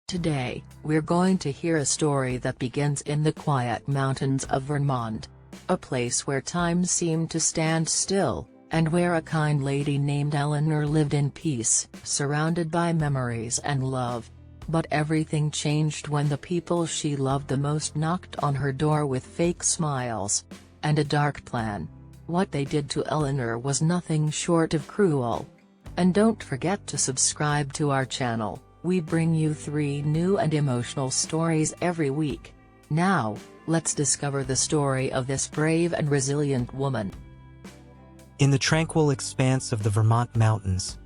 Today, we're going to hear a story that begins in the quiet mountains of Vermont. A place where time seemed to stand still, and where a kind lady named Eleanor lived in peace, surrounded by memories and love. But everything changed when the people she loved the most knocked on her door with fake smiles and a dark plan. What they did to Eleanor was nothing short of cruel. And don't forget to subscribe to our channel. We bring you 3 new and emotional stories every week. Now, let's discover the story of this brave and resilient woman. In the tranquil expanse of the Vermont mountains,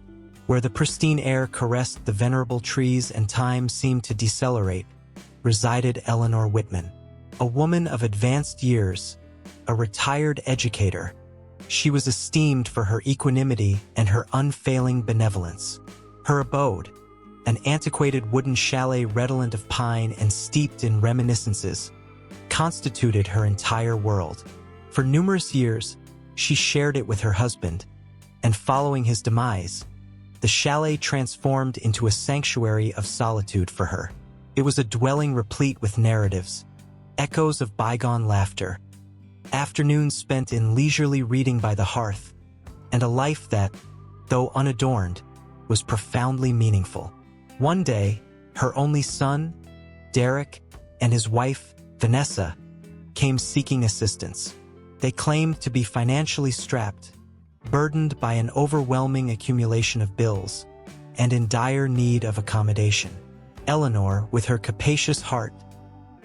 where the pristine air caressed the venerable trees and time seemed to decelerate, resided Eleanor Whitman. A woman of advanced years, a retired educator. She was esteemed for her equanimity and her unfailing benevolence. Her abode, an antiquated wooden chalet redolent of pine and steeped in reminiscences, constituted her entire world. For numerous years, she shared it with her husband, and following his demise, the chalet transformed into a sanctuary of solitude for her. It was a dwelling replete with narratives, echoes of bygone laughter, afternoons spent in leisurely reading by the hearth, and a life that, though unadorned, was profoundly meaningful. One day, her only son, Derek, and his wife, Vanessa, came seeking assistance. They claimed to be financially strapped, burdened by an overwhelming accumulation of bills, and in dire need of accommodation. Eleanor, with her capacious heart,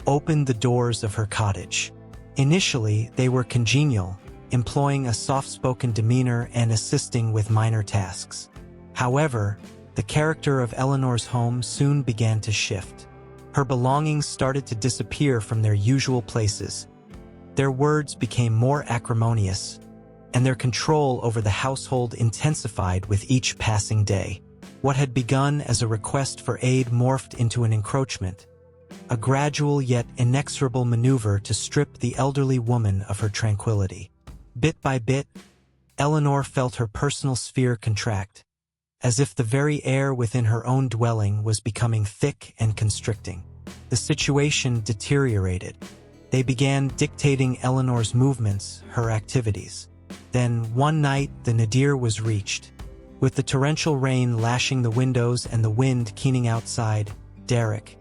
opened the doors of her cottage. Initially, they were congenial, employing a soft-spoken demeanor and assisting with minor tasks. However, the character of Eleanor's home soon began to shift. Her belongings started to disappear from their usual places. Their words became more acrimonious, and their control over the household intensified with each passing day. What had begun as a request for aid morphed into an encroachment, a gradual yet inexorable maneuver to strip the elderly woman of her tranquility. Bit by bit, Eleanor felt her personal sphere contract, as if the very air within her own dwelling was becoming thick and constricting. The situation deteriorated. They began dictating Eleanor's movements, her activities. Then, one night, the nadir was reached. With the torrential rain lashing the windows and the wind keening outside, Derek,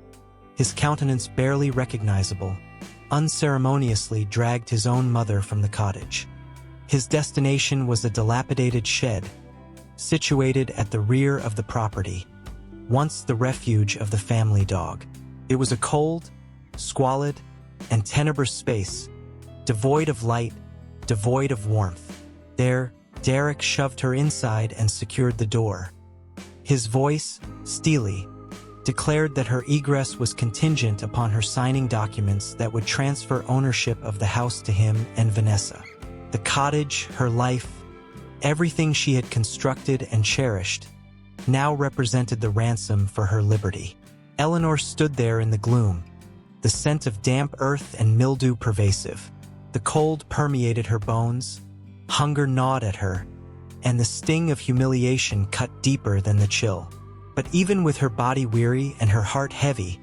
his countenance barely recognizable, unceremoniously dragged his own mother from the cottage. His destination was a dilapidated shed, situated at the rear of the property, once the refuge of the family dog. It was a cold, squalid, and tenebrous space, devoid of light, devoid of warmth. There, Derek shoved her inside and secured the door. His voice, steely, declared that her egress was contingent upon her signing documents that would transfer ownership of the house to him and Vanessa. The cottage, her life, everything she had constructed and cherished, now represented the ransom for her liberty. Eleanor stood there in the gloom, the scent of damp earth and mildew pervasive. The cold permeated her bones, hunger gnawed at her, and the sting of humiliation cut deeper than the chill. But even with her body weary and her heart heavy,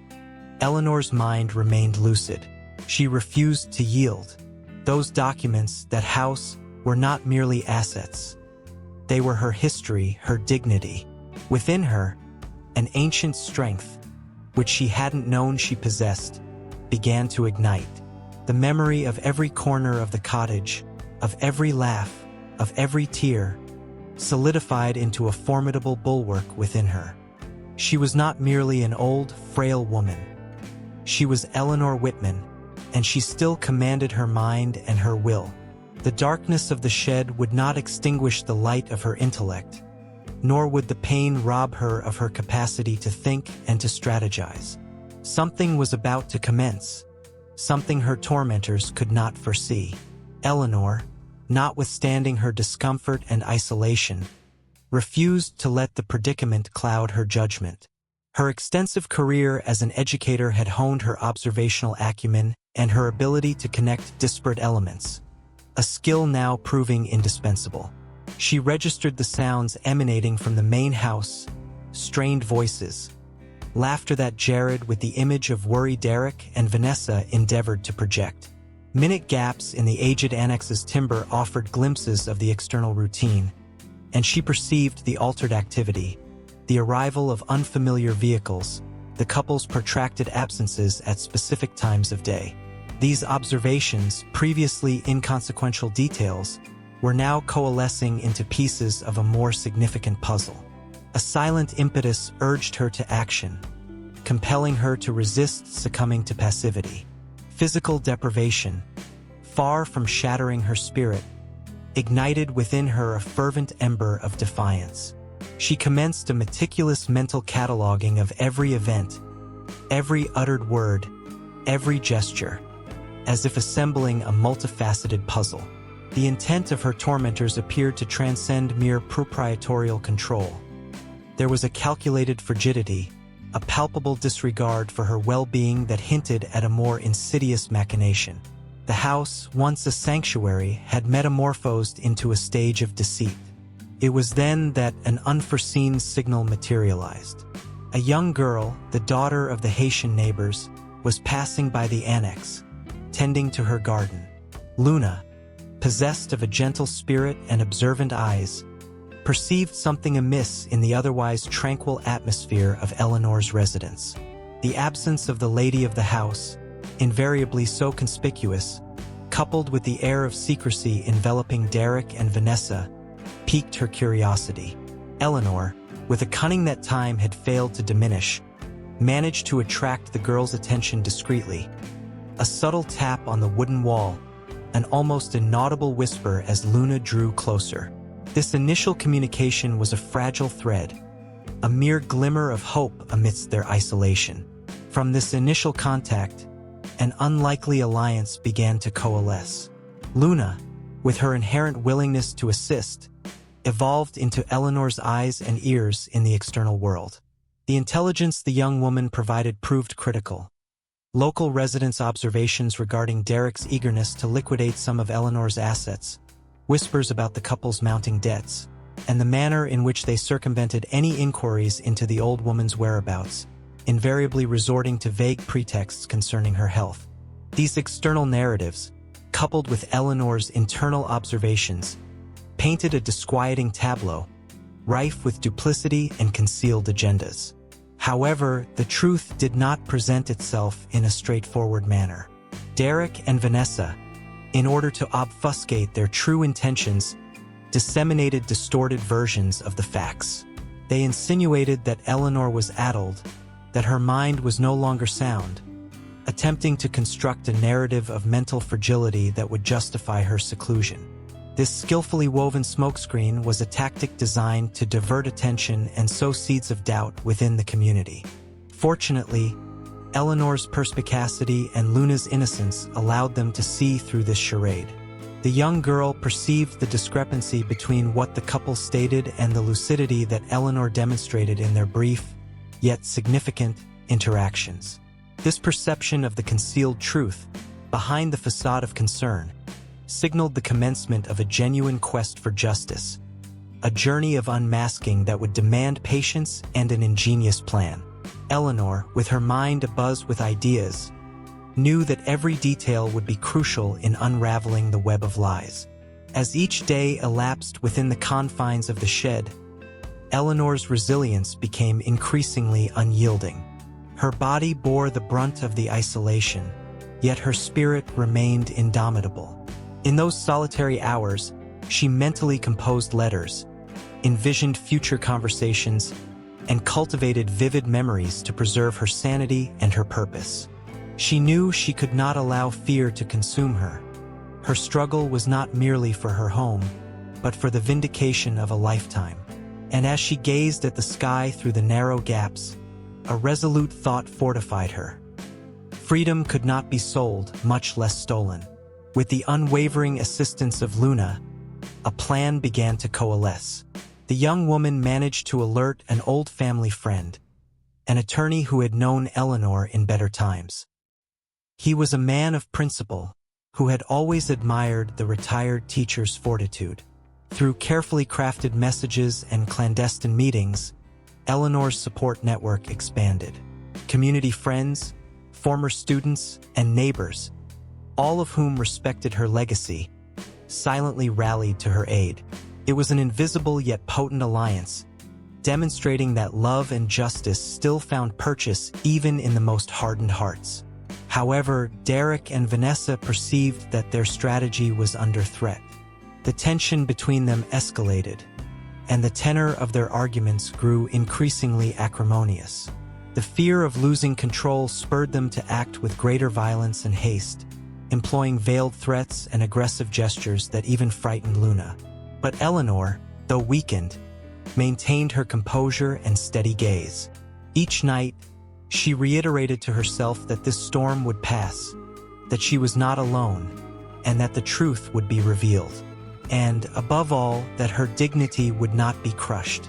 Eleanor's mind remained lucid. She refused to yield. Those documents, that house, were not merely assets. They were her history, her dignity. Within her, an ancient strength, which she hadn't known she possessed, began to ignite. The memory of every corner of the cottage, of every laugh, of every tear, solidified into a formidable bulwark within her. She was not merely an old, frail woman. She was Eleanor Whitman, and she still commanded her mind and her will. The darkness of the shed would not extinguish the light of her intellect, nor would the pain rob her of her capacity to think and to strategize. Something was about to commence, something her tormentors could not foresee. Eleanor, notwithstanding her discomfort and isolation, refused to let the predicament cloud her judgment. Her extensive career as an educator had honed her observational acumen and her ability to connect disparate elements, a skill now proving indispensable. She registered the sounds emanating from the main house, strained voices, laughter that jarred with the image of worry Derek and Vanessa endeavored to project. Minute gaps in the aged annex's timber offered glimpses of the external routine, and she perceived the altered activity, the arrival of unfamiliar vehicles, the couple's protracted absences at specific times of day. These observations, previously inconsequential details, were now coalescing into pieces of a more significant puzzle. A silent impetus urged her to action, compelling her to resist succumbing to passivity. Physical deprivation, far from shattering her spirit, ignited within her a fervent ember of defiance. She commenced a meticulous mental cataloging of every event, every uttered word, every gesture, as if assembling a multifaceted puzzle. The intent of her tormentors appeared to transcend mere proprietorial control. There was a calculated frigidity, a palpable disregard for her well-being that hinted at a more insidious machination. The house, once a sanctuary, had metamorphosed into a stage of deceit. It was then that an unforeseen signal materialized. A young girl, the daughter of the Haitian neighbors, was passing by the annex, tending to her garden. Luna, possessed of a gentle spirit and observant eyes, perceived something amiss in the otherwise tranquil atmosphere of Eleanor's residence. The absence of the lady of the house, invariably so conspicuous, coupled with the air of secrecy enveloping Derek and Vanessa, piqued her curiosity. Eleanor, with a cunning that time had failed to diminish, managed to attract the girl's attention discreetly. A subtle tap on the wooden wall, an almost inaudible whisper as Luna drew closer. This initial communication was a fragile thread, a mere glimmer of hope amidst their isolation. From this initial contact, an unlikely alliance began to coalesce. Luna, with her inherent willingness to assist, evolved into Eleanor's eyes and ears in the external world. The intelligence the young woman provided proved critical. Local residents' observations regarding Derek's eagerness to liquidate some of Eleanor's assets, whispers about the couple's mounting debts, and the manner in which they circumvented any inquiries into the old woman's whereabouts, invariably resorting to vague pretexts concerning her health. These external narratives, coupled with Eleanor's internal observations, painted a disquieting tableau, rife with duplicity and concealed agendas. However, the truth did not present itself in a straightforward manner. Derek and Vanessa, in order to obfuscate their true intentions, disseminated distorted versions of the facts. They insinuated that Eleanor was addled, that her mind was no longer sound, attempting to construct a narrative of mental fragility that would justify her seclusion. This skillfully woven smokescreen was a tactic designed to divert attention and sow seeds of doubt within the community. Fortunately, Eleanor's perspicacity and Luna's innocence allowed them to see through this charade. The young girl perceived the discrepancy between what the couple stated and the lucidity that Eleanor demonstrated in their brief, yet significant, interactions. This perception of the concealed truth, behind the facade of concern, signaled the commencement of a genuine quest for justice, a journey of unmasking that would demand patience and an ingenious plan. Eleanor, with her mind abuzz with ideas, knew that every detail would be crucial in unraveling the web of lies. As each day elapsed within the confines of the shed, Eleanor's resilience became increasingly unyielding. Her body bore the brunt of the isolation, yet her spirit remained indomitable. In those solitary hours, she mentally composed letters, envisioned future conversations, and cultivated vivid memories to preserve her sanity and her purpose. She knew she could not allow fear to consume her. Her struggle was not merely for her home, but for the vindication of a lifetime. And as she gazed at the sky through the narrow gaps, a resolute thought fortified her. Freedom could not be sold, much less stolen. With the unwavering assistance of Luna, a plan began to coalesce. The young woman managed to alert an old family friend, an attorney who had known Eleanor in better times. He was a man of principle, who had always admired the retired teacher's fortitude. Through carefully crafted messages and clandestine meetings, Eleanor's support network expanded. Community friends, former students, and neighbors, all of whom respected her legacy, silently rallied to her aid. It was an invisible yet potent alliance, demonstrating that love and justice still found purchase even in the most hardened hearts. However, Derek and Vanessa perceived that their strategy was under threat. The tension between them escalated, and the tenor of their arguments grew increasingly acrimonious. The fear of losing control spurred them to act with greater violence and haste, employing veiled threats and aggressive gestures that even frightened Luna. But Eleanor, though weakened, maintained her composure and steady gaze. Each night, she reiterated to herself that this storm would pass, that she was not alone, and that the truth would be revealed. And, above all, that her dignity would not be crushed.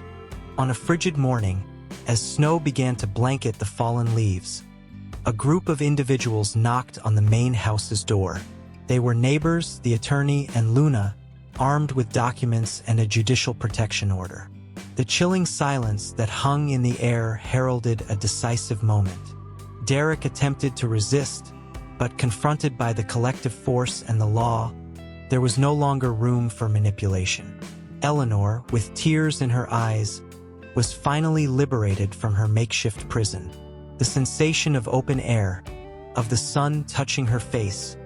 On a frigid morning, as snow began to blanket the fallen leaves, a group of individuals knocked on the main house's door. They were neighbors, the attorney, and Luna, armed with documents and a judicial protection order. The chilling silence that hung in the air heralded a decisive moment. Derek attempted to resist, but confronted by the collective force and the law, there was no longer room for manipulation. Eleanor, with tears in her eyes, was finally liberated from her makeshift prison. The sensation of open air, of the sun touching her face,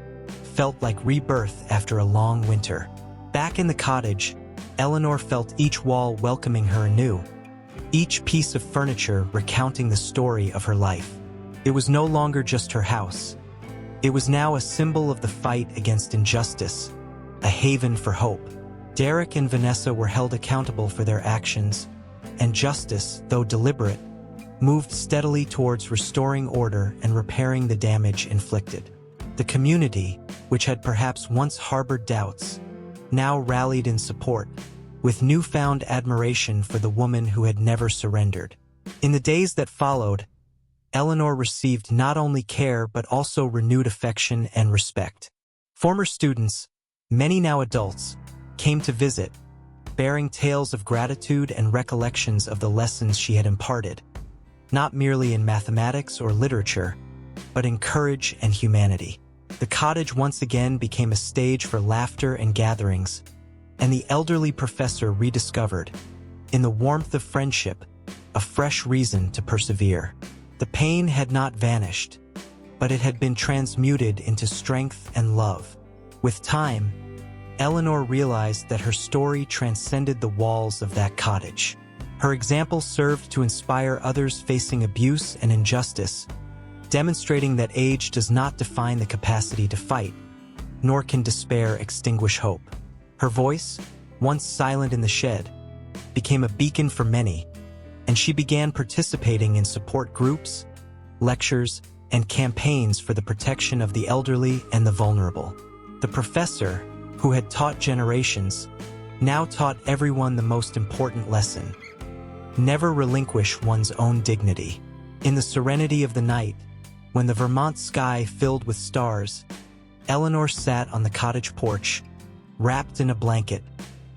felt like rebirth after a long winter. Back in the cottage, Eleanor felt each wall welcoming her anew, each piece of furniture recounting the story of her life. It was no longer just her house. It was now a symbol of the fight against injustice, a haven for hope. Derek and Vanessa were held accountable for their actions, and justice, though deliberate, moved steadily towards restoring order and repairing the damage inflicted. The community, which had perhaps once harbored doubts, now rallied in support, with newfound admiration for the woman who had never surrendered. In the days that followed, Eleanor received not only care but also renewed affection and respect. Former students, many now adults, came to visit, bearing tales of gratitude and recollections of the lessons she had imparted, not merely in mathematics or literature, but in courage and humanity. The cottage once again became a stage for laughter and gatherings, and the elderly professor rediscovered, in the warmth of friendship, a fresh reason to persevere. The pain had not vanished, but it had been transmuted into strength and love. With time, Eleanor realized that her story transcended the walls of that cottage. Her example served to inspire others facing abuse and injustice, demonstrating that age does not define the capacity to fight, nor can despair extinguish hope. Her voice, once silent in the shed, became a beacon for many, and she began participating in support groups, lectures, and campaigns for the protection of the elderly and the vulnerable. The professor, who had taught generations, now taught everyone the most important lesson: never relinquish one's own dignity. In the serenity of the night, when the Vermont sky filled with stars, Eleanor sat on the cottage porch, wrapped in a blanket,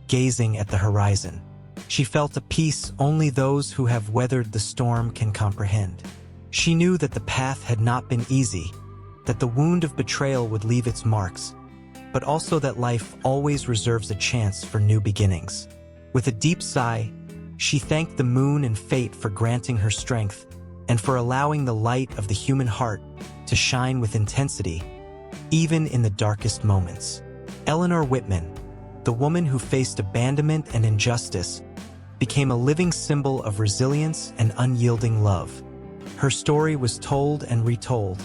gazing at the horizon. She felt a peace only those who have weathered the storm can comprehend. She knew that the path had not been easy, that the wound of betrayal would leave its marks, but also that life always reserves a chance for new beginnings. With a deep sigh, she thanked the moon and fate for granting her strength and for allowing the light of the human heart to shine with intensity, even in the darkest moments. Eleanor Whitman, the woman who faced abandonment and injustice, became a living symbol of resilience and unyielding love. Her story was told and retold,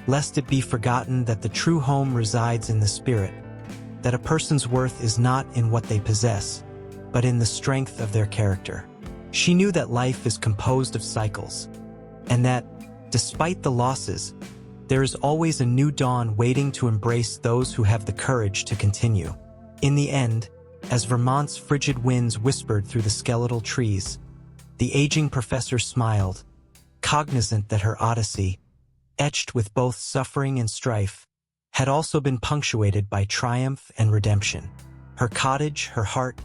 lest it be forgotten that the true home resides in the spirit, that a person's worth is not in what they possess, but in the strength of their character. She knew that life is composed of cycles, and that, despite the losses, there is always a new dawn waiting to embrace those who have the courage to continue. In the end, as Vermont's frigid winds whispered through the skeletal trees, the aging professor smiled, cognizant that her odyssey, etched with both suffering and strife, had also been punctuated by triumph and redemption. Her cottage, her heart,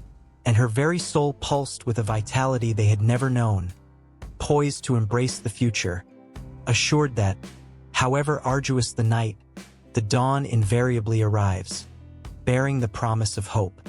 and her very soul pulsed with a vitality they had never known, poised to embrace the future, assured that, however arduous the night, the dawn invariably arrives, bearing the promise of hope.